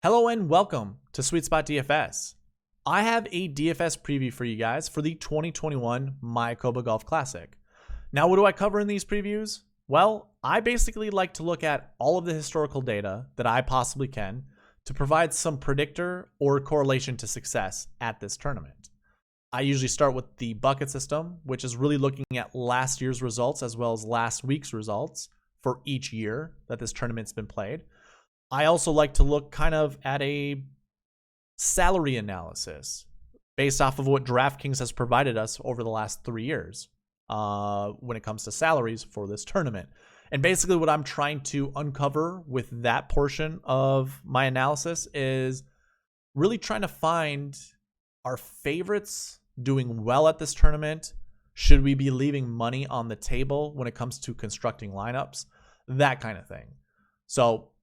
Hello and welcome to SweetSpotDFS. I have a DFS preview for you guys for the 2021 Mayakoba Golf Classic. Now, what do I cover in these previews? Well, I basically like to look at all of the historical data that I possibly can to provide some predictor or correlation to success at this tournament. I usually start with the bucket system, which is really looking at last year's results as well as last week's results for each year that this tournament's been played. I also like to look kind of at a salary analysis based off of what DraftKings has provided us over the last 3 years when it comes to salaries for this tournament. And basically what I'm trying to uncover with that portion of my analysis is really trying to find our favorites doing well at this tournament. Should we be leaving money on the table when it comes to constructing lineups? That kind of thing. So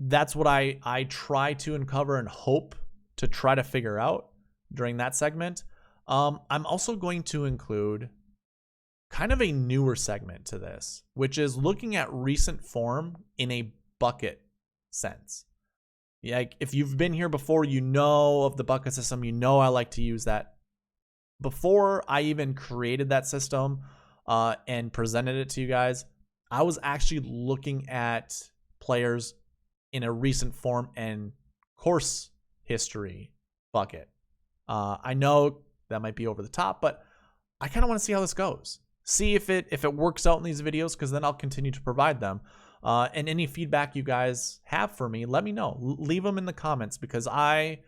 that's what I try to uncover and hope to try to figure out during that segment. I'm also going to include kind of a newer segment to this, which is looking at recent form in a bucket sense. Like if you've been here before, you know of the bucket system, you know I like to use that. Before I even created that system and presented it to you guys, I was actually looking at players in a recent form and course history bucket. I know that might be over the top, but I kind of want to see how this goes. See if it works out in these videos, because then I'll continue to provide them. And any feedback you guys have for me, let me know. Leave them in the comments, because I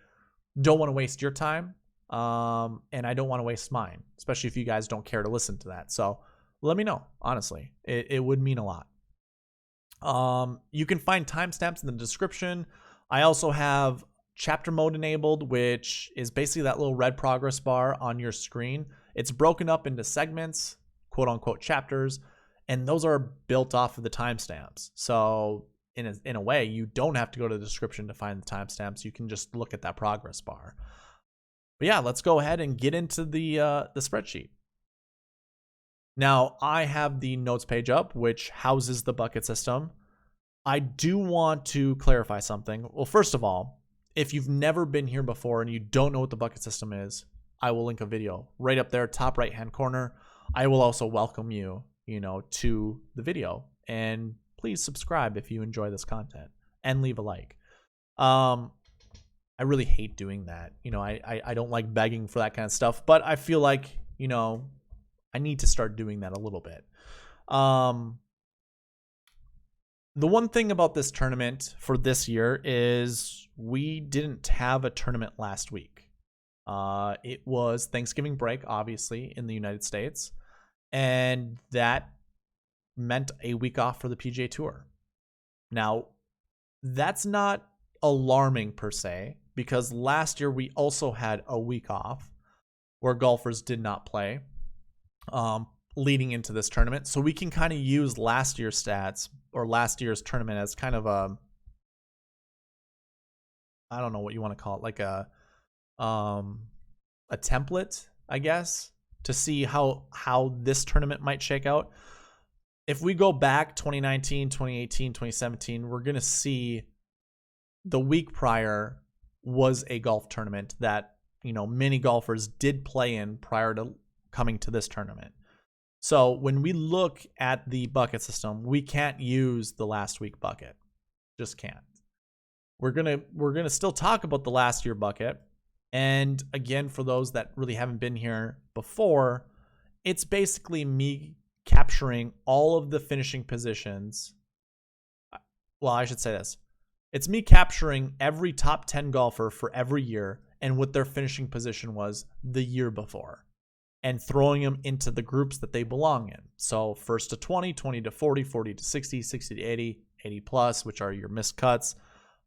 don't want to waste your time, and I don't want to waste mine, especially if you guys don't care to listen to that. So let me know, honestly. It would mean a lot. You can find timestamps in the description. I also have chapter mode enabled, which is basically that little red progress bar on your screen. It's broken up into segments, quote unquote chapters, and those are built off of the timestamps. So in a way, you don't have to go to the description to find the timestamps. You can just look at that progress bar. But yeah, let's go ahead and get into the spreadsheet. Now, I have the notes page up, which houses the bucket system. I do want to clarify something. Well, first of all, if you've never been here before and you don't know what the bucket system is, I will link a video right up there, top right-hand corner. I will also welcome you, to the video. And please subscribe if you enjoy this content and leave a like. I really hate doing that. I don't like begging for that kind of stuff, but I feel like, I need to start doing that a little bit. The one thing about this tournament for this year is we didn't have a tournament last week. It was Thanksgiving break, obviously, in the United States, and that meant a week off for the PGA Tour. Now, that's not alarming per se, because last year we also had a week off where golfers did not play leading into this tournament. So we can kind of use last year's stats or last year's tournament as kind of I don't know what you want to call it, like a template, I guess, to see how this tournament might shake out. If we go back 2019, 2018, 2017, we're going to see the week prior was a golf tournament that, many golfers did play in prior to coming to this tournament. So when we look at the bucket system, we can't use the last week bucket. Just can't. We're gonna still talk about the last year bucket. And again, for those that really haven't been here before, it's basically me capturing all of the finishing positions. Well, I should say this. It's me capturing every top 10 golfer for every year and what their finishing position was the year before, and throwing them into the groups that they belong in. So 1st to 20, 20 to 40, 40 to 60, 60 to 80, 80 plus, which are your missed cuts,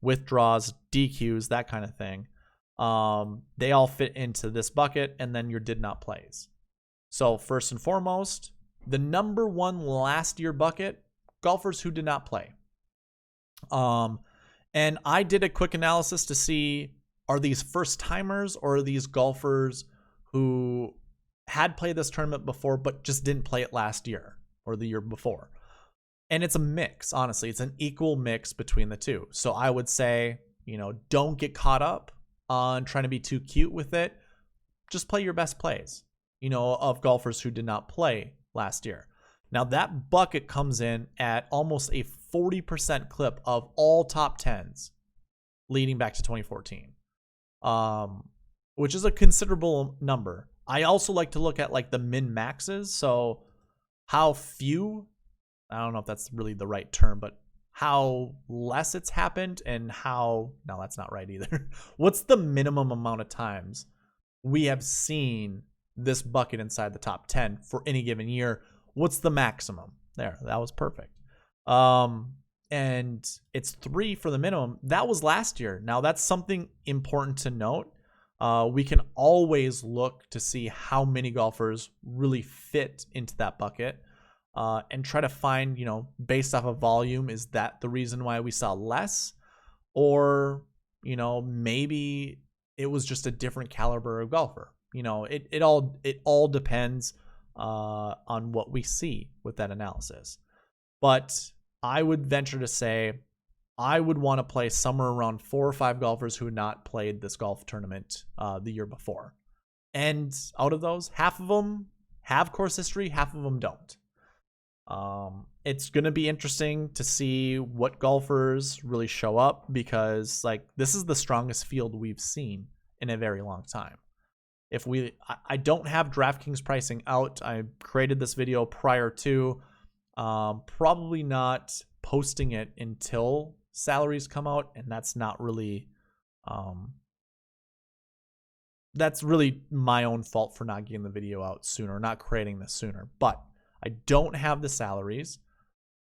withdraws, DQs, that kind of thing. They all fit into this bucket, and then your did not plays. So first and foremost, the number one last year bucket, golfers who did not play. And I did a quick analysis to see, are these first timers or are these golfers who had played this tournament before but just didn't play it last year or the year before? And it's a mix, honestly. It's an equal mix between the two. So I would say don't get caught up on trying to be too cute with it. Just play your best plays, of golfers who did not play last year. Now that bucket comes in at almost a 40% clip of all top 10s leading back to 2014, which is a considerable number. I also like to look at like the min maxes. So how few, I don't know if that's really the right term, but how less it's happened and how, no, that's not right either. What's the minimum amount of times we have seen this bucket inside the top 10 for any given year? What's the maximum? There, that was perfect. And it's 3 for the minimum. That was last year. Now that's something important to note. We can always look to see how many golfers really fit into that bucket, and try to find, based off of volume, is that the reason why we saw less? Or, maybe it was just a different caliber of golfer. It all depends on what we see with that analysis. But I would venture to say I would want to play somewhere around 4 or 5 golfers who had not played this golf tournament the year before. And out of those, half of them have course history, half of them don't. It's going to be interesting to see what golfers really show up, because this is the strongest field we've seen in a very long time. I don't have DraftKings pricing out. I created this video prior to, probably not posting it until salaries come out, and that's not really, that's really my own fault for not getting the video out sooner, not creating this sooner. But I don't have the salaries.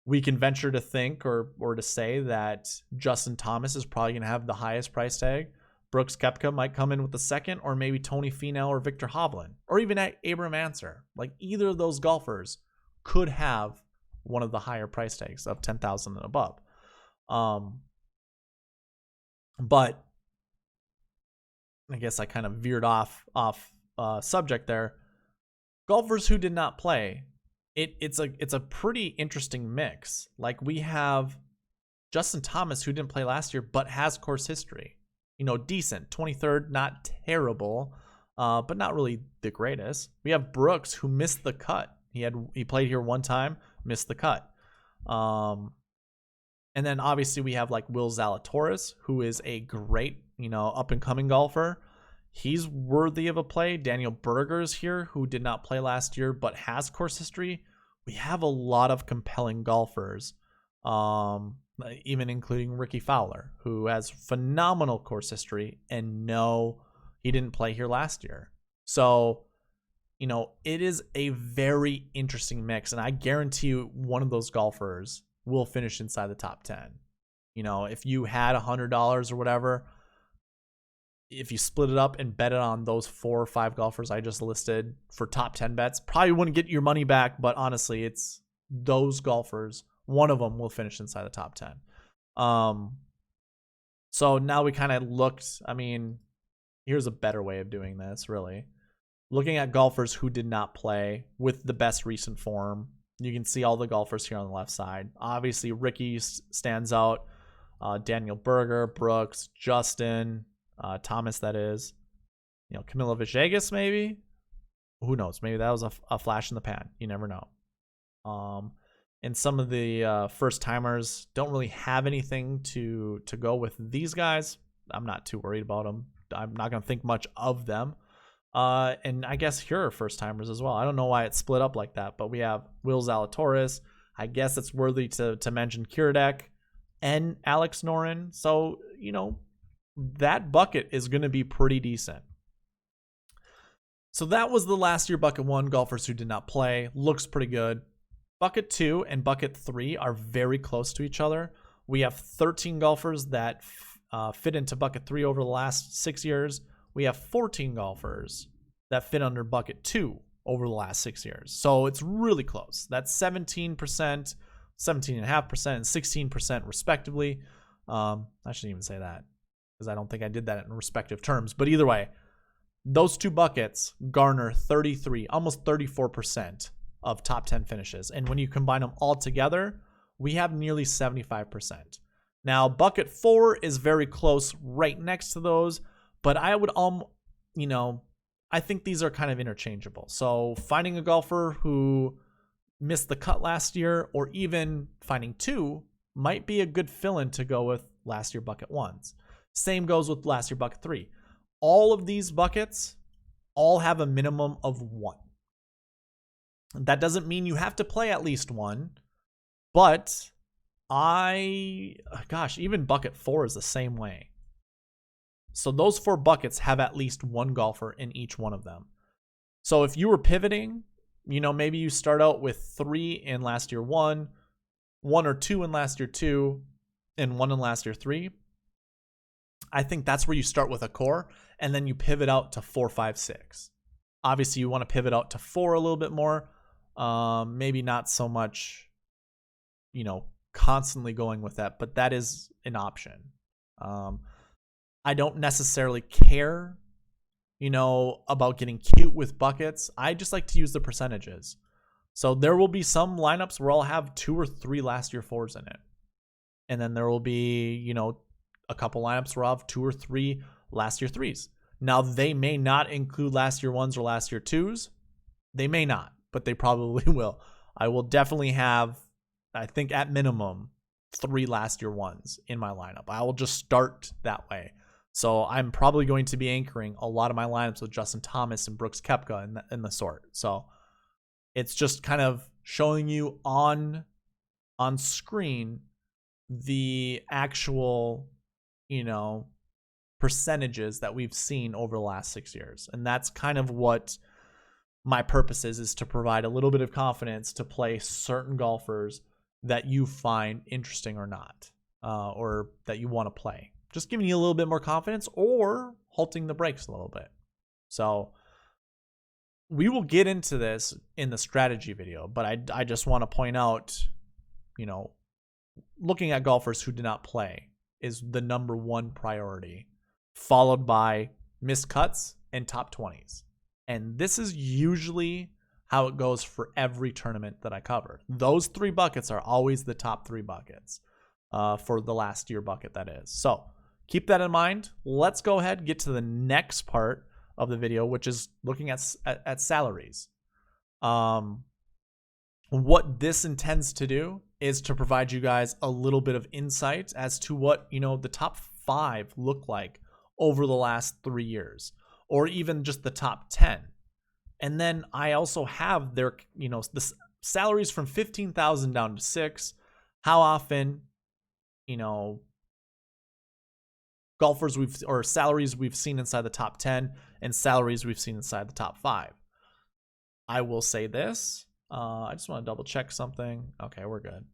We can venture to think or to say that Justin Thomas is probably going to have the highest price tag. Brooks Koepka might come in with the second, or maybe Tony Finau or Victor Hovland, or even Abraham Ancer. Either of those golfers could have one of the higher price tags of 10,000 and above. But I guess I kind of veered off subject there. Golfers who did not play, it's a pretty interesting mix. We have Justin Thomas, who didn't play last year but has course history. Decent, 23rd, not terrible, but not really the greatest. We have Brooks, who missed the cut. He played here one time, missed the cut. And then obviously we have Will Zalatoris, who is a great, up and coming golfer. He's worthy of a play. Daniel Berger's here, who did not play last year but has course history. We have a lot of compelling golfers, even including Ricky Fowler, who has phenomenal course history, and no, he didn't play here last year. So, it is a very interesting mix, and I guarantee you one of those golfers will finish inside the top 10. If you had $100 or whatever, if you split it up and bet it on those 4 or 5 golfers I just listed for top 10 bets, probably wouldn't get your money back, but honestly, it's those golfers. One of them will finish inside the top 10. So now we kind of looked, here's a better way of doing this, really. Looking at golfers who did not play with the best recent form. You can see all the golfers here on the left side. Obviously, Ricky stands out. Daniel Berger, Brooks, Justin, Thomas, that is. Camilo Villegas, maybe. Who knows? Maybe that was a flash in the pan. You never know. And some of the first timers don't really have anything to go with these guys. I'm not too worried about them. I'm not going to think much of them. And I guess here are first timers as well. I don't know why it's split up like that, but we have Will Zalatoris. I guess it's worthy to mention Kiradech and Alex Noren. So, that bucket is going to be pretty decent. So that was the last year bucket 1, golfers who did not play. Looks pretty good. Bucket 2 and bucket 3 are very close to each other. We have 13 golfers that fit into bucket 3 over the last 6 years. We have 14 golfers that fit under bucket 2 over the last 6 years. So it's really close. That's 17%, 17.5%, and 16% respectively. I shouldn't even say that because I don't think I did that in respective terms. But either way, those two buckets garner 33, almost 34% of top 10 finishes. And when you combine them all together, we have nearly 75%. Now, bucket 4 is very close right next to those, but I would, I think these are kind of interchangeable. So finding a golfer who missed the cut last year, or even finding 2, might be a good fill-in to go with last year bucket 1s. Same goes with last year bucket 3. All of these buckets all have a minimum of 1. That doesn't mean you have to play at least 1, but even bucket 4 is the same way. So those 4 buckets have at least 1 golfer in each one of them. So if you were pivoting, maybe you start out with 3 in last year 1, 1 or 2 in last year 2, and 1 in last year 3. I think that's where you start with a core, and then you pivot out to 4, 5, 6. Obviously, you want to pivot out to 4 a little bit more. Maybe not so much, constantly going with that, but that is an option. I don't necessarily care, about getting cute with buckets. I just like to use the percentages. So there will be some lineups where I'll have 2 or 3 last year 4s in it. And then there will be, a couple lineups where I'll have 2 or 3 last year 3s. Now, they may not include last year 1s or last year 2s. They may not, but they probably will. I will definitely have, I think at minimum, 3 last year 1s in my lineup. I will just start that way. So I'm probably going to be anchoring a lot of my lineups with Justin Thomas and Brooks Koepka in the sort. So it's just kind of showing you on screen the actual, percentages that we've seen over the last 6 years. And that's kind of what my purpose is to provide a little bit of confidence to play certain golfers that you find interesting or not, or that you want to play. Just giving you a little bit more confidence or halting the brakes a little bit. So we will get into this in the strategy video, but I just want to point out, looking at golfers who did not play is the number 1 priority, followed by missed cuts and top 20s. And this is usually how it goes for every tournament that I cover. Those 3 buckets are always the top 3 buckets for the last year bucket, that is. So keep that in mind. Let's go ahead and get to the next part of the video, which is looking at salaries. What this intends to do is to provide you guys a little bit of insight as to what, the top 5 look like over the last 3 years, or even just the top 10. And then I also have their, the salaries from 15,000 down to 6, how often, golfers salaries we've seen inside the top 10 and salaries we've seen inside the top 5. I will say this. I just want to double check something. Okay, we're good.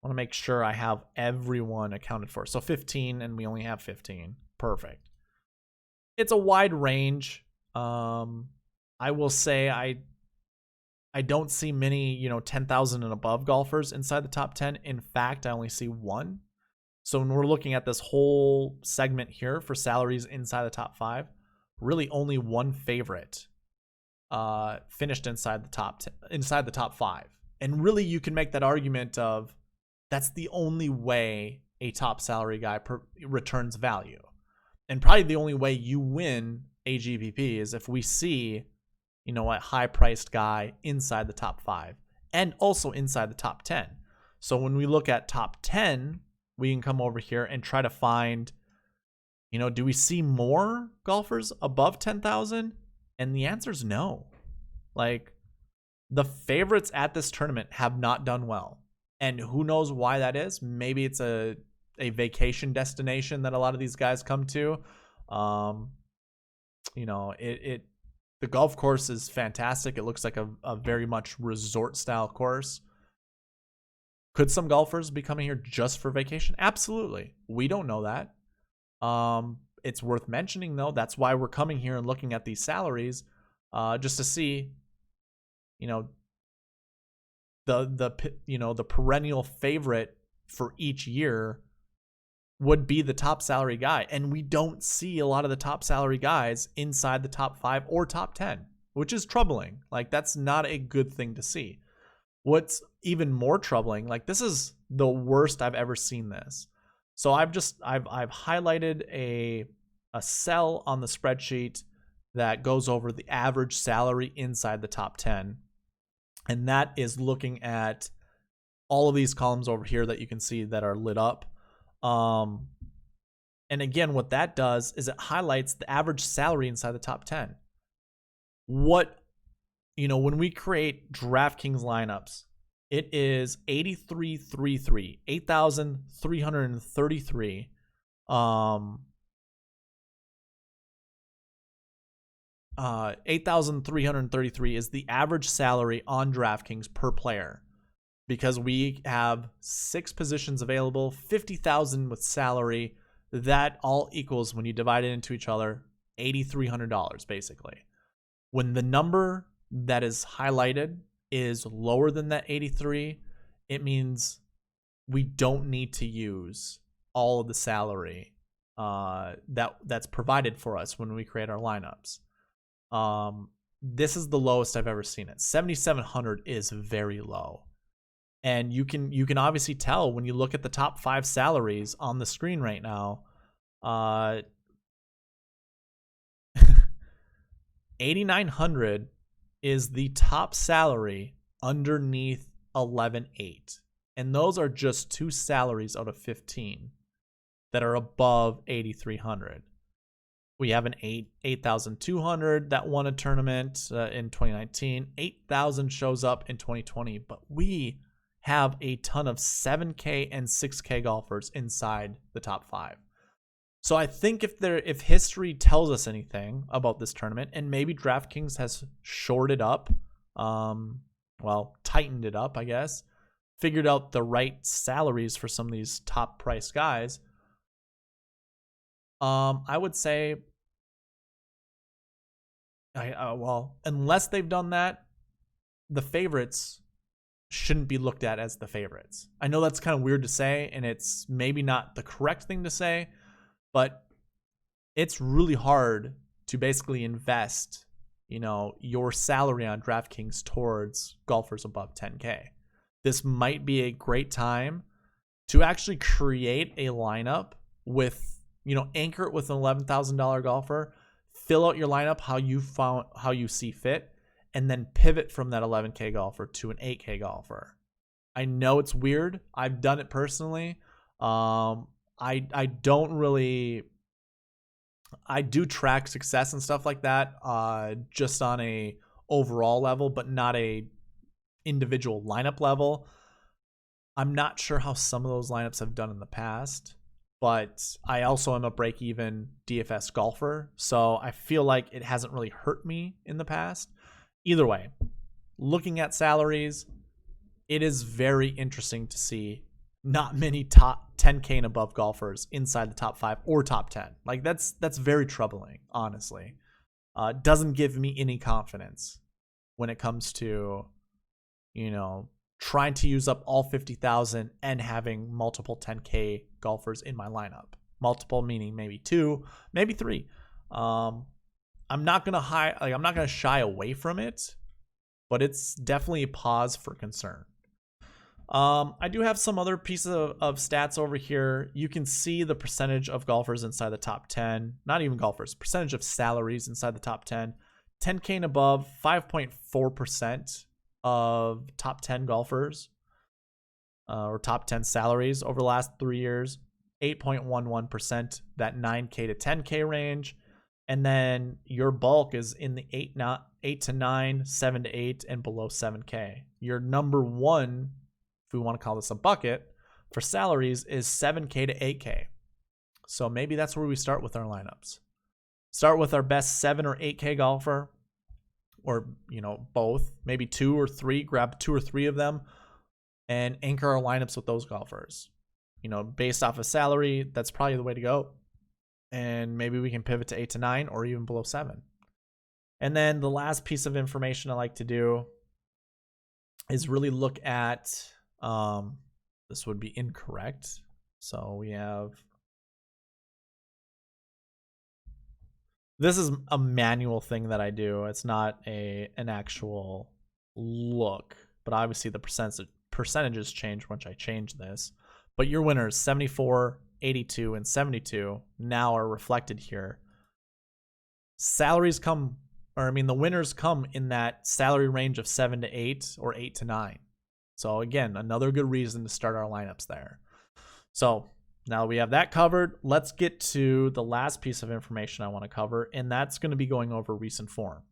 I want to make sure I have everyone accounted for. So 15, and we only have 15. Perfect. It's a wide range. I will say I don't see many, 10,000 and above golfers inside the top 10. In fact, I only see 1. So when we're looking at this whole segment here for salaries inside the top 5, really only 1 favorite finished inside the top 5. And really you can make that argument of that's the only way a top salary guy returns value. And probably the only way you win a GPP is if we see, a high-priced guy inside the top 5 and also inside the top 10. So when we look at top 10, we can come over here and try to find, do we see more golfers above 10,000? And the answer is no. Like, the favorites at this tournament have not done well. And who knows why that is? Maybe it's a vacation destination that a lot of these guys come to. The golf course is fantastic. It looks like a very much resort style course. Could some golfers be coming here just for vacation? Absolutely. We don't know that. It's worth mentioning, though. That's why we're coming here and looking at these salaries, just to see, the perennial favorite for each year would be the top salary guy. And we don't see a lot of the top salary guys inside the top 5 or top 10, which is troubling. Like, that's not a good thing to see. What's even more troubling, like, this is the worst I've ever seen this. So I've highlighted a cell on the spreadsheet that goes over the average salary inside the top 10. And that is looking at all of these columns over here that you can see that are lit up. And again, what that does is it highlights the average salary inside the top 10. What, when we create DraftKings lineups, it is 8333, 8,333. 8,333 is the average salary on DraftKings per player, because we have 6 positions available, 50,000 with salary. That all equals, when you divide it into each other, $8,300 basically. When the number that is highlighted is lower than that 83, it means we don't need to use all of the salary that's provided for us when we create our lineups. This is the lowest I've ever seen it. 7,700 is very low. And you can obviously tell when you look at the top 5 salaries on the screen right now. 8,900 is the top salary underneath 11,800. And those are just 2 salaries out of 15 that are above 8,300. We have an 8,200 that won a tournament in 2019. 8,000 shows up in 2020, but we have a ton of 7K and 6K golfers inside the top 5. So I think if history tells us anything about this tournament, and maybe DraftKings has shored it up, tightened it up, I guess, figured out the right salaries for some of these top price guys, I would say, unless they've done that, the favorites shouldn't be looked at as the favorites. I know that's kind of weird to say, and it's maybe not the correct thing to say, but it's really hard to basically invest, your salary on DraftKings towards golfers above 10K. This might be a great time to actually create a lineup with, anchor it with an $11,000 golfer, fill out your lineup how you see fit, and then pivot from that 11K golfer to an 8K golfer. I know it's weird. I've done it personally. I do track success and stuff like that, just on a overall level, but not a individual lineup level. I'm not sure how some of those lineups have done in the past, but I also am a break-even DFS golfer, so I feel like it hasn't really hurt me in the past. Either way, looking at salaries, it is very interesting to see not many top 10K and above golfers inside the top 5 or top 10. Like that's very troubling, honestly. Doesn't give me any confidence when it comes to, trying to use up all 50,000 and having multiple 10K golfers in my lineup. Multiple meaning maybe 2, maybe 3. I'm not gonna shy away from it, but it's definitely a pause for concern. I do have some other pieces of stats over here. You can see the percentage of golfers inside the top 10, not even golfers, percentage of salaries inside the top 10. 10K and above, 5.4% of top 10 golfers, or top 10 salaries over the last 3 years. 8.11%, that 9K to 10K range. And then your bulk is in the 8 to 9, 7 to 8, and below 7K. Your number one, if we want to call this a bucket, for salaries is 7K to 8K. So maybe that's where we start with our lineups. Start with our best 7 or 8K golfer, or both, maybe 2 or 3, grab 2 or 3 of them and anchor our lineups with those golfers. Based off of salary, that's probably the way to go. And maybe we can pivot to 8 to 9 or even below 7. And then the last piece of information I like to do is really look at, this would be incorrect. So we have, this is a manual thing that I do. It's not an actual look, but obviously the percentages changed once I changed this, but your winners 74, 82, and 72 now are reflected here. Salaries come, or I mean, the winners come in that salary range of 7 to 8 or 8 to 9. So again, another good reason to start our lineups there. So now we have that covered. Let's get to the last piece of information I want to cover, and that's going to be going over recent form.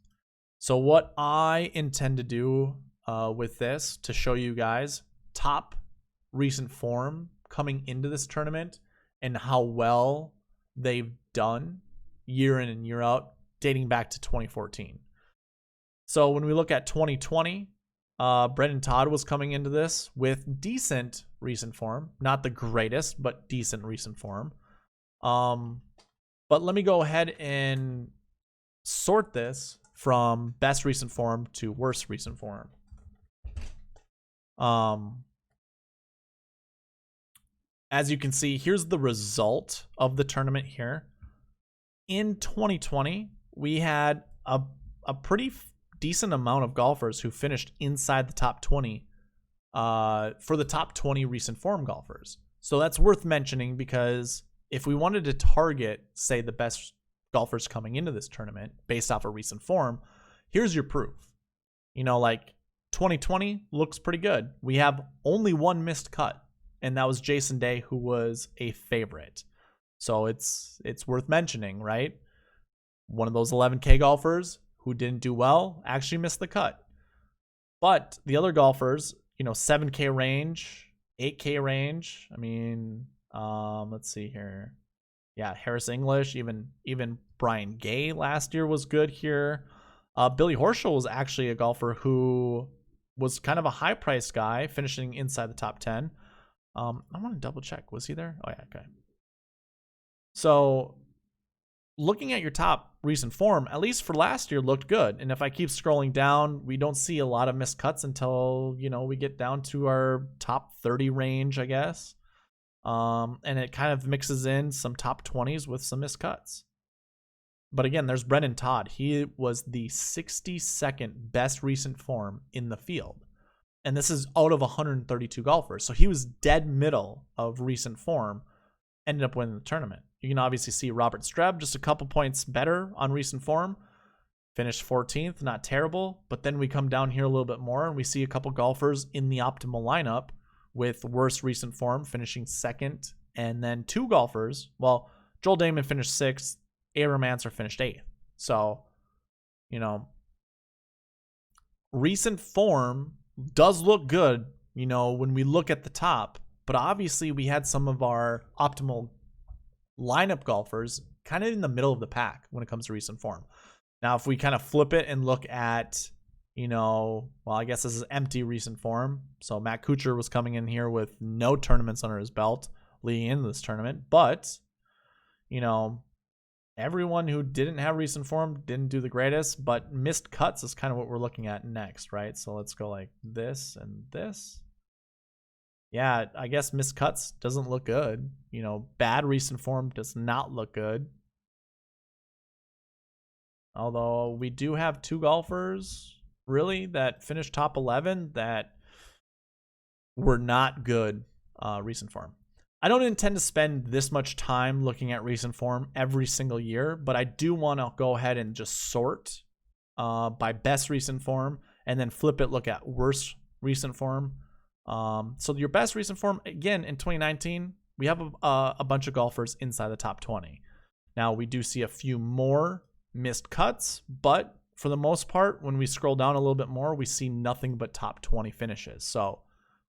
So what I intend to do with this to show you guys top recent form coming into this tournament and how well they've done year in and year out, dating back to 2014. So when we look at 2020, Brendan Todd was coming into this with decent recent form, not the greatest, but decent recent form. But let me go ahead and sort this from best recent form to worst recent form. As you can see, here's the result of the tournament here. In 2020, we had a pretty decent amount of golfers who finished inside the top 20 for the top 20 recent form golfers. So that's worth mentioning, because if we wanted to target, say, the best golfers coming into this tournament based off of recent form, here's your proof. You know, like 2020 looks pretty good. We have only one missed cut, and that was Jason Day, who was a favorite. So it's worth mentioning, right? One of those 11K golfers who didn't do well actually missed the cut. But the other golfers, you know, 7K range, 8K range. I mean, let's see here. Yeah, Harris English, even Brian Gay last year was good here. Billy Horschel was actually a golfer who was kind of a high-priced guy, finishing inside the top 10. I want to double check. Was he there? Oh, yeah, okay. So looking at your top recent form, at least for last year, looked good. And if I keep scrolling down, we don't see a lot of missed cuts until, you know, we get down to our top 30 range, I guess. And it kind of mixes in some top 20s with some missed cuts. But again, there's Brendan Todd. He was the 62nd best recent form in the field. And this is out of 132 golfers. So he was dead middle of recent form, ended up winning the tournament. You can obviously see Robert Streb just a couple points better on recent form. Finished 14th, not terrible. But then we come down here a little bit more and we see a couple golfers in the optimal lineup with worse recent form, finishing second. And then two golfers, well, Joel Damon finished 6th, Abram Ancer finished 8th. So, you know, recent form does look good, you know, when we look at the top. But obviously we had some of our optimal lineup golfers kind of in the middle of the pack when it comes to recent form. Now, if we kind of flip it and look at, you know, well, I guess this is empty recent form. So Matt Kuchar was coming in here with no tournaments under his belt leading into this tournament. But, you know, everyone who didn't have recent form didn't do the greatest, but missed cuts is kind of what we're looking at next, right? So let's go like this and this. Yeah, I guess missed cuts doesn't look good. You know, bad recent form does not look good. Although we do have two golfers, really, that finished top 11 that were not good recent form. I don't intend to spend this much time looking at recent form every single year, but I do want to go ahead and just sort by best recent form and then flip it, look at worst recent form. So your best recent form, again, in 2019, we have a bunch of golfers inside the top 20. Now, we do see a few more missed cuts, but for the most part, when we scroll down a little bit more, we see nothing but top 20 finishes. So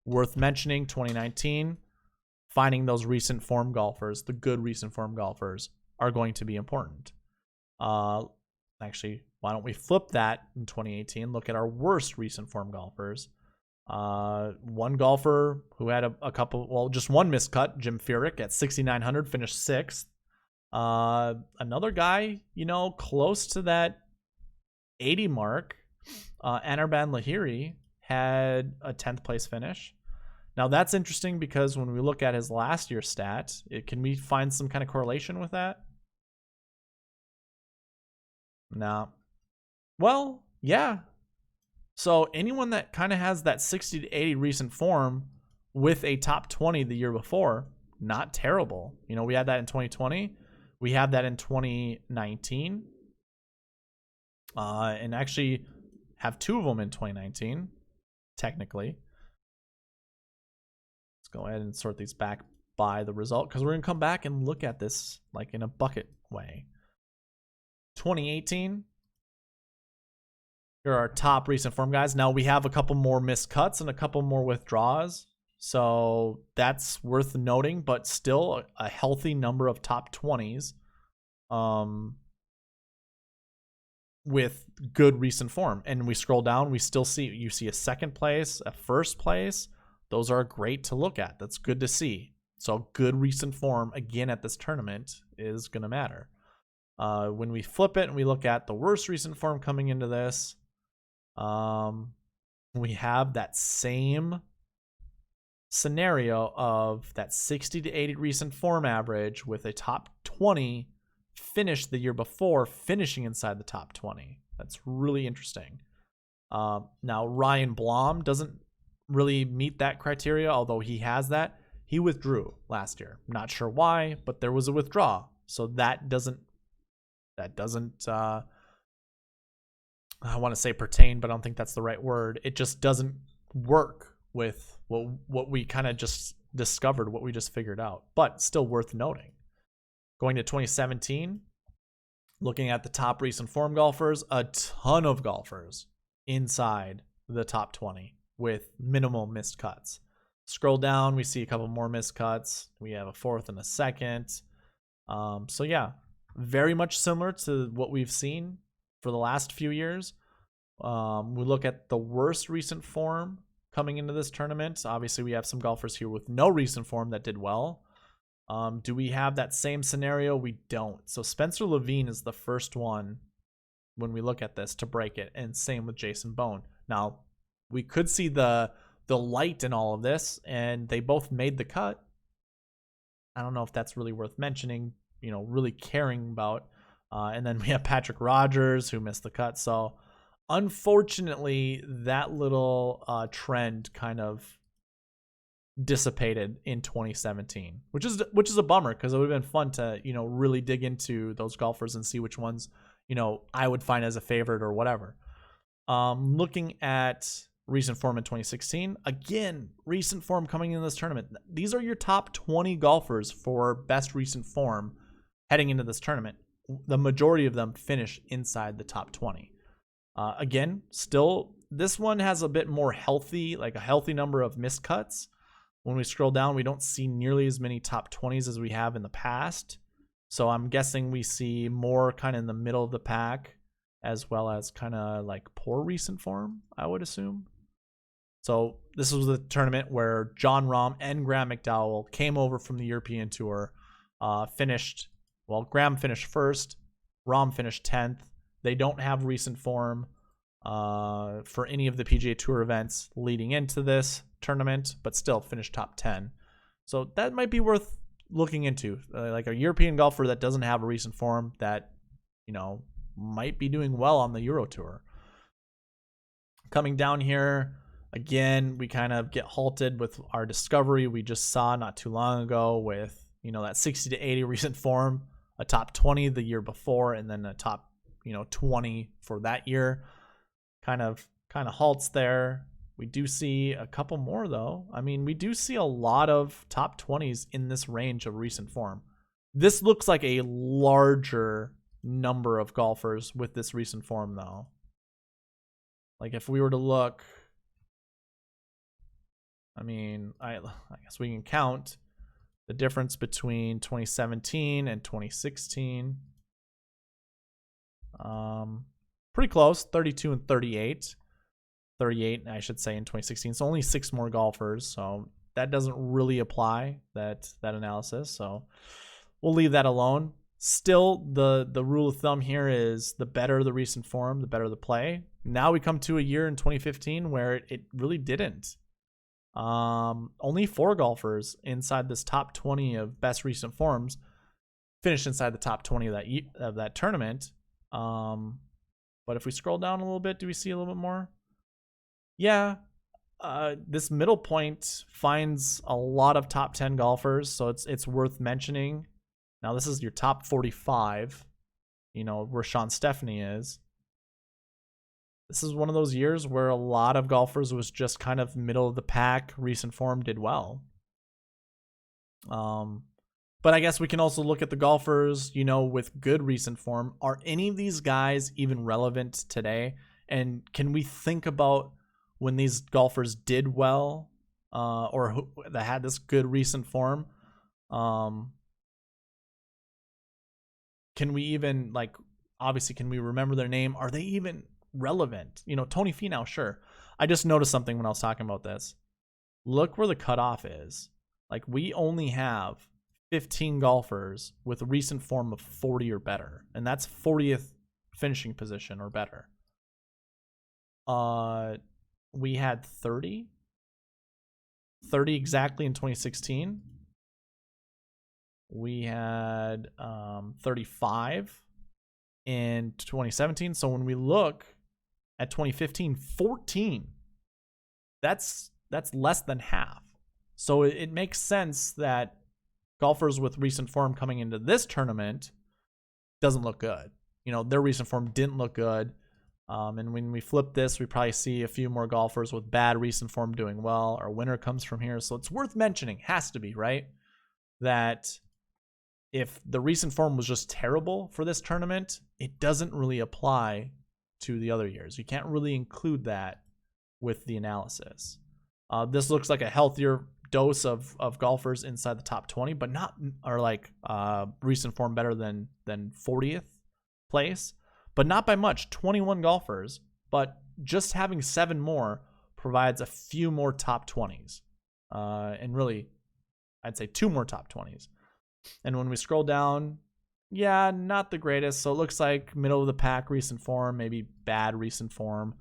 worth mentioning, 2019, finding those recent form golfers, the good recent form golfers, are going to be important. Actually, why don't we flip that in 2018? Look at our worst recent form golfers. One golfer who had a couple, well, just one missed cut, Jim Furyk at 6,900, finished 6th. Another guy, you know, close to that 80 mark, Anirban Lahiri, had a 10th place finish. Now that's interesting because when we look at his last year's stat, can we find some kind of correlation with that? No. Well, yeah. So anyone that kind of has that 60 to 80 recent form with a top 20 the year before, not terrible. You know, we had that in 2020. We have that in 2019. And actually have 2 of them in 2019, technically. Let's go ahead and sort these back by the result, because we're going to come back and look at this like in a bucket way. 2018. Here are our top recent form guys. Now we have a couple more missed cuts and a couple more withdrawals. So that's worth noting, but still a healthy number of top 20s with good recent form. And we scroll down, we still see, you see a second place, a first place. Those are great to look at. That's good to see. So good recent form, again, at this tournament is going to matter. When we flip it and we look at the worst recent form coming into this, we have that same scenario of that 60 to 80 recent form average with a top 20 finish the year before, finishing inside the top 20. That's really interesting. Now, Ryan Blom doesn't really meet that criteria, although he has that. He withdrew last year. Not sure why, but there was a withdrawal. So that doesn't I want to say pertain, but I don't think that's the right word. It just doesn't work with what we kind of just discovered, what we just figured out, but still worth noting. Going to 2017, looking at the top recent form golfers, a ton of golfers inside the top 20 with minimal missed cuts. Scroll down, we see a couple more missed cuts. We have a fourth and a second. So yeah, very much similar to what we've seen for the last few years. We look at the worst recent form coming into this tournament. Obviously, we have some golfers here with no recent form that did well. Do we have that same scenario? We don't. So Spencer Levine is the first one when we look at this to break it, and same with Jason Bone. Now, we could see the light in all of this, and they both made the cut. I don't know if that's really worth mentioning, you know, really caring about. And then we have Patrick Rogers who missed the cut. So unfortunately, that little trend kind of dissipated in 2017, which is a bummer, because it would have been fun to, you know, really dig into those golfers and see which ones, you know, I would find as a favorite or whatever. Looking at recent form in 2016, again, recent form coming in this tournament. These are your top 20 golfers for best recent form heading into this tournament. The majority of them finish inside the top 20. Again, still, this one has a bit more healthy, like a healthy number of missed cuts. When we scroll down, we don't see nearly as many top 20s as we have in the past. So I'm guessing we see more kind of in the middle of the pack, as well as kind of like poor recent form, I would assume. So this was the tournament where John Rahm and Graham McDowell came over from the European Tour, finished. Well, Graham finished first. Rahm finished 10th. They don't have recent form for any of the PGA Tour events leading into this tournament, but still finished top 10. So that might be worth looking into. Like a European golfer that doesn't have a recent form that, you know, might be doing well on the Euro Tour. Coming down here, again, we kind of get halted with our discovery we just saw not too long ago with, you know, that 60 to 80 recent form, a top 20 the year before, and then a top, you know, 20 for that year. Kind of halts there. We do see a couple more, though. I mean, we do see a lot of top 20s in this range of recent form. This looks like a larger number of golfers with this recent form, though. Like, if we were to look, I mean, I guess we can count the difference between 2017 and 2016. Pretty close, 32 and 38. 38, I should say, in 2016. So only 6 more golfers. So that doesn't really apply, that analysis. So we'll leave that alone. Still, the rule of thumb here is the better the recent form, the better the play. Now we come to a year in 2015 where it really didn't. Only 4 golfers inside this top 20 of best recent forms finished inside the top 20 of that tournament. But if we scroll down a little bit, do we see a little bit more? Yeah, this middle point finds a lot of top 10 golfers, so it's worth mentioning. Now this is your top 45, where Sean Stephanie is. This is one of those years where a lot of golfers was just kind of middle of the pack. Recent form did well. But I guess we can also look at the golfers, with good recent form. Are any of these guys even relevant today? And can we think about when these golfers did well, or that had this good recent form? Can we even, obviously, can we remember their name? Are they even relevant? Tony Finau, sure. I just noticed something when I was talking about this. Look where the cutoff is. We only have 15 golfers with a recent form of 40 or better, and that's 40th finishing position or better. We had 30 exactly in 2016. We had 35 in 2017. So when we look at 2015, 14. That's less than half. So it makes sense that golfers with recent form coming into this tournament doesn't look good. Their recent form didn't look good. And when we flip this, we probably see a few more golfers with bad recent form doing well. Our winner comes from here. So it's worth mentioning, has to be, right? That if the recent form was just terrible for this tournament, it doesn't really apply to the other years. You can't really include that with the analysis. This looks like a healthier dose of golfers inside the top 20, but not, or recent form better than 40th place, but not by much. 21 golfers, but just having 7 more provides a few more top 20s, and really, I'd say 2 more top 20s. And when we scroll down, yeah, not the greatest. So it looks like middle of the pack recent form, maybe bad recent form.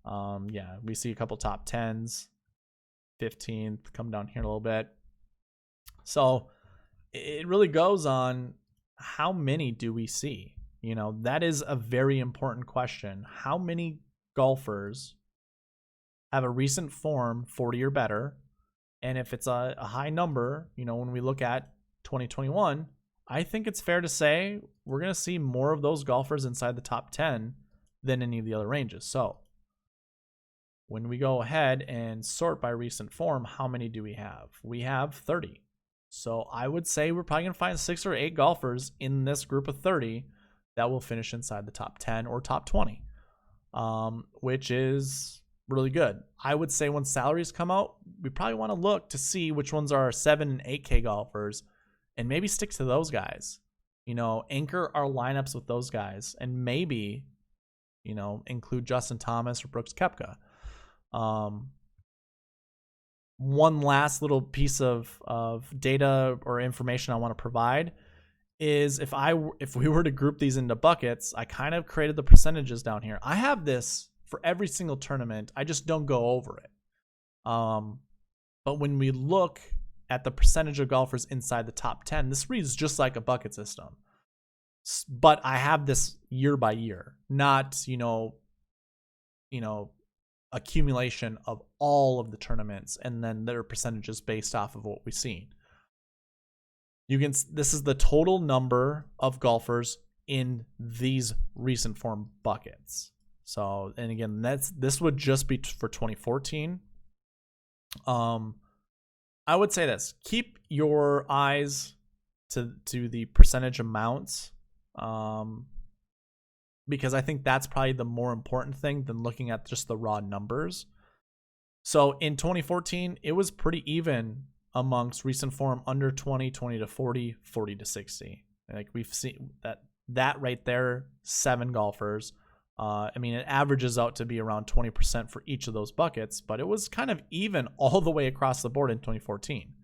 Yeah, we see a couple top 10s, 15th, come down here a little bit. So it really goes on how many do we see? That is a very important question. How many golfers have a recent form 40 or better? And if it's a high number, when we look at 2021, I think it's fair to say we're going to see more of those golfers inside the top 10 than any of the other ranges. So when we go ahead and sort by recent form, how many do we have? We have 30. So I would say we're probably going to find 6 or 8 golfers in this group of 30 that will finish inside the top 10 or top 20, which is really good. I would say when salaries come out, we probably want to look to see which ones are 7 and 8K golfers and maybe stick to those guys. Anchor our lineups with those guys and maybe, include Justin Thomas or Brooks Koepka. One last little piece of data or information I want to provide is if we were to group these into buckets, I kind of created the percentages down here. I have this for every single tournament. I just don't go over it. But when we look at the percentage of golfers inside the top 10, this reads just like a bucket system. But I have this year by year, not, accumulation of all of the tournaments and then their percentages based off of what we've seen. This is the total number of golfers in these recent form buckets. So, and again, this would just be for 2014. I would say this: keep your eyes to the percentage amounts, because I think that's probably the more important thing than looking at just the raw numbers. So in 2014, it was pretty even amongst recent form under 20, 20 to 40, 40 to 60. We've seen that right there, 7 golfers. It averages out to be around 20% for each of those buckets, but it was kind of even all the way across the board in 2014.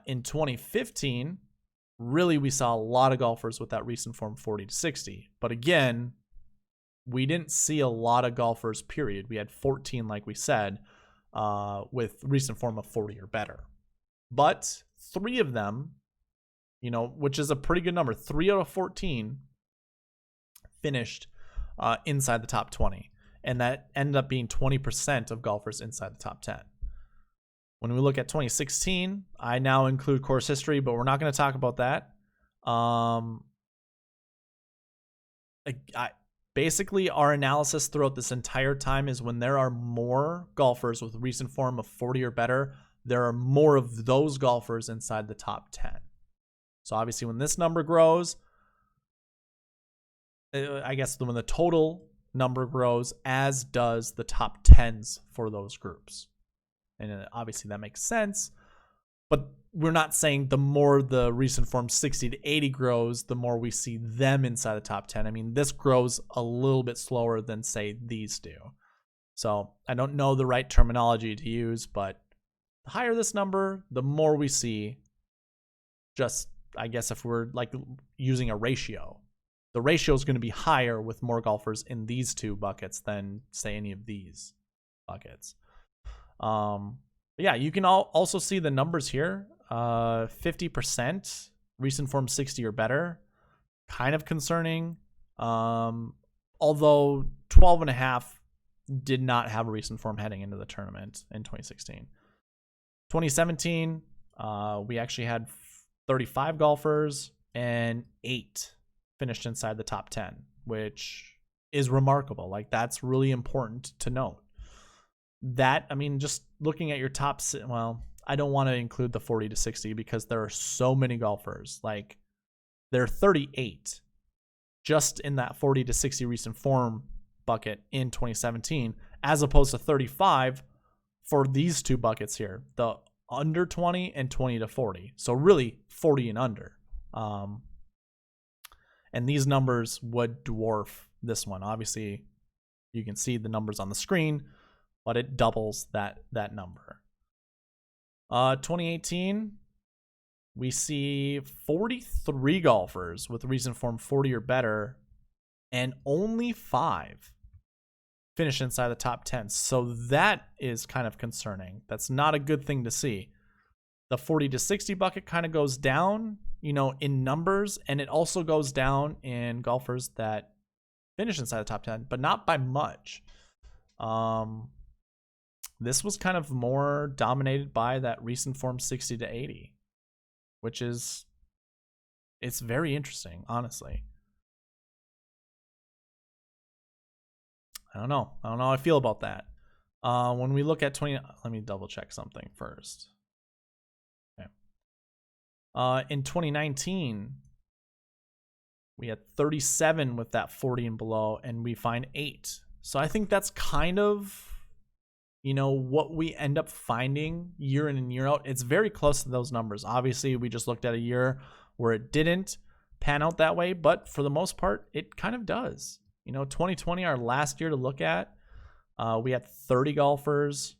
In 2015, really we saw a lot of golfers with that recent form 40 to 60. But again, we didn't see a lot of golfers, period. We had 14, like we said, with recent form of 40 or better. But 3 of them, which is a pretty good number, 3 out of 14 finished inside the top 20. and that ended up being 20% of golfers inside the top 10. When we look at 2016, I now include course history, but we're not going to talk about that. Basically, our analysis throughout this entire time is when there are more golfers with recent form of 40 or better, there are more of those golfers inside the top 10. So obviously when this number grows, I guess when the total number grows, as does the top 10s for those groups. And obviously that makes sense, but we're not saying the more the recent form 60 to 80 grows, the more we see them inside the top 10. I mean, this grows a little bit slower than, say, these do. So I don't know the right terminology to use, but the higher this number, the more we see. Just, I guess, if we're like using a ratio, the ratio is going to be higher with more golfers in these two buckets than, say, any of these buckets. Yeah, you can also see the numbers here. 50% recent form 60 or better, kind of concerning. Although 12.5 did not have a recent form heading into the tournament in 2016. 2017, we actually had 35 golfers and 8 finished inside the top 10, which is remarkable. Like, that's really important to note. That, I mean, just looking at your top, well, I don't want to include the 40 to 60 because there are so many golfers. Like, there are 38 just in that 40 to 60 recent form bucket in 2017, as opposed to 35 for these two buckets here, the under 20 and 20 to 40. So really 40 and under. And these numbers would dwarf this one. Obviously, you can see the numbers on the screen, but it doubles that number. 2018, we see 43 golfers with recent form 40 or better, and only 5 finish inside the top 10. So that is kind of concerning. That's not a good thing to see. The 40 to 60 bucket kind of goes down, in numbers, and it also goes down in golfers that finish inside the top 10, but not by much. This was kind of more dominated by that recent form 60 to 80, which is, it's very interesting, honestly. I don't know how I feel about that. When we look at let me double check something first. Okay. In 2019, we had 37 with that 40 and below, and we find 8. So I think that's kind of, what we end up finding year in and year out. It's very close to those numbers. Obviously, we just looked at a year where it didn't pan out that way, but for the most part, it kind of does. 2020, our last year to look at, we had 30 golfers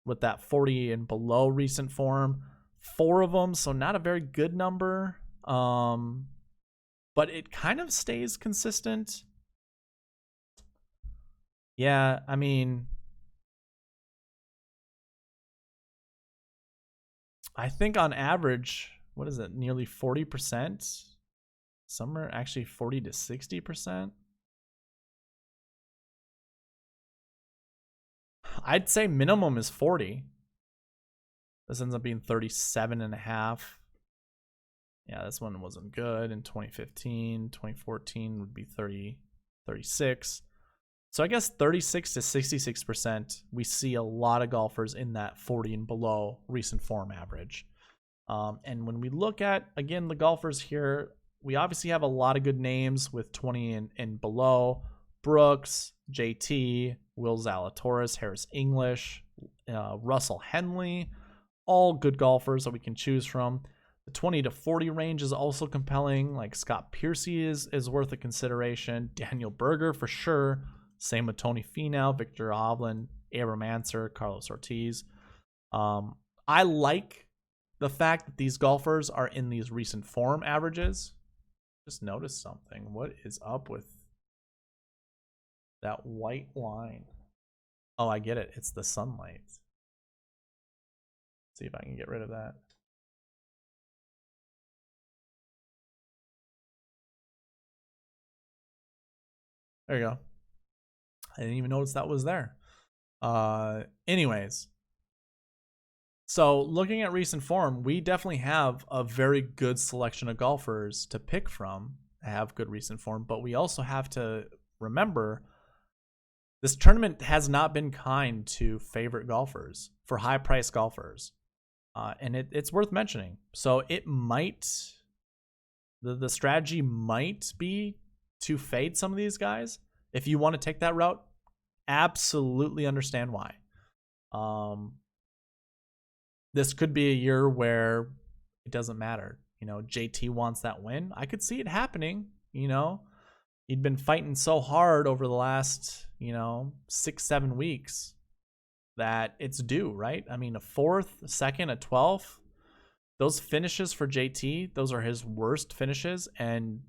with that 40 and below recent form, 4 of them, so not a very good number, but it kind of stays consistent. Yeah, I mean, I think on average, what is it, nearly 40%? Some are actually 40 to 60%. I'd say minimum is 40. This ends up being 37.5. Yeah, this one wasn't good in 2015. 2014 would be 30, 36. So I guess 36 to 66%, we see a lot of golfers in that 40 and below recent form average. And when we look at, again, the golfers here, we obviously have a lot of good names with 20 and below. Brooks, JT, Will Zalatoris, Harris English, Russell Henley, all good golfers that we can choose from. The 20 to 40 range is also compelling. Like Scott Piercy is worth a consideration. Daniel Berger for sure. Same with Tony Finau, Victor Hovland, Abram Ancer, Carlos Ortiz. I like the fact that these golfers are in these recent form averages. Just noticed something. What is up with that white line? Oh, I get it. It's the sunlight. Let's see if I can get rid of that. There you go. I didn't even notice that was there. Anyways, so looking at recent form, we definitely have a very good selection of golfers to pick from, have good recent form, but we also have to remember this tournament has not been kind to favorite golfers, for high price golfers. And it's worth mentioning. So it might, the strategy might be to fade some of these guys. If you want to take that route, absolutely understand why. This could be a year where it doesn't matter. You know, JT wants that win. I could see it happening. You know, he'd been fighting so hard over the last, 6-7 weeks that it's due, right? I mean, a 4th, a 2nd, a 12th, those finishes for JT, those are his worst finishes, and,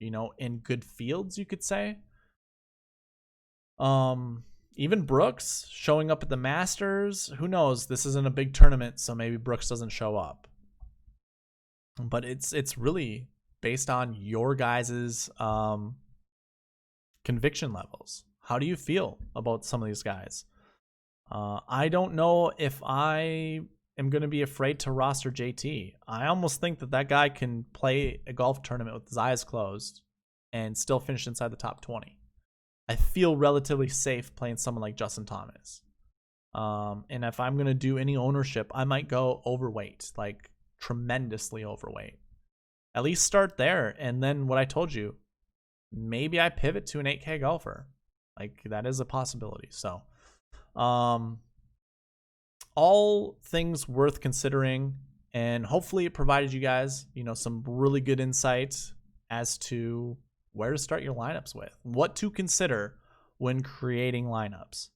in good fields, you could say. Even Brooks showing up at the Masters, who knows? This isn't a big tournament, so maybe Brooks doesn't show up. But it's really based on your guys' conviction levels. How do you feel about some of these guys? I don't know if I am going to be afraid to roster JT. I almost think that guy can play a golf tournament with his eyes closed and still finish inside the top 20. I feel relatively safe playing someone like Justin Thomas. And if I'm going to do any ownership, I might go overweight, like tremendously overweight. At least start there. And then what I told you, maybe I pivot to an 8K golfer. Like, that is a possibility. So, all things worth considering. And hopefully it provided you guys, some really good insight as to where to start your lineups with, what to consider when creating lineups.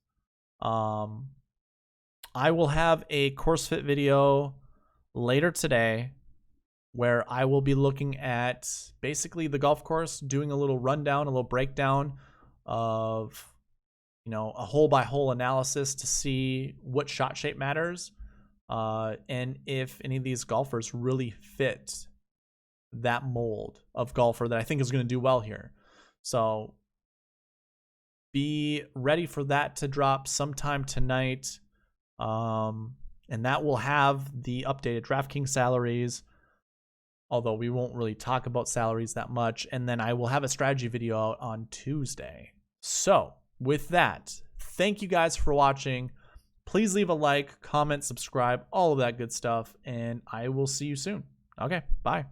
I will have a course fit video later today where I will be looking at basically the golf course, doing a little rundown, a little breakdown of, a hole by hole analysis to see what shot shape matters, and if any of these golfers really fit that mold of golfer that I think is going to do well here. So be ready for that to drop sometime tonight. And that will have the updated DraftKings salaries, although we won't really talk about salaries that much. And then I will have a strategy video out on Tuesday. So with that, thank you guys for watching. Please leave a like, comment, subscribe, all of that good stuff. And I will see you soon. Okay, bye.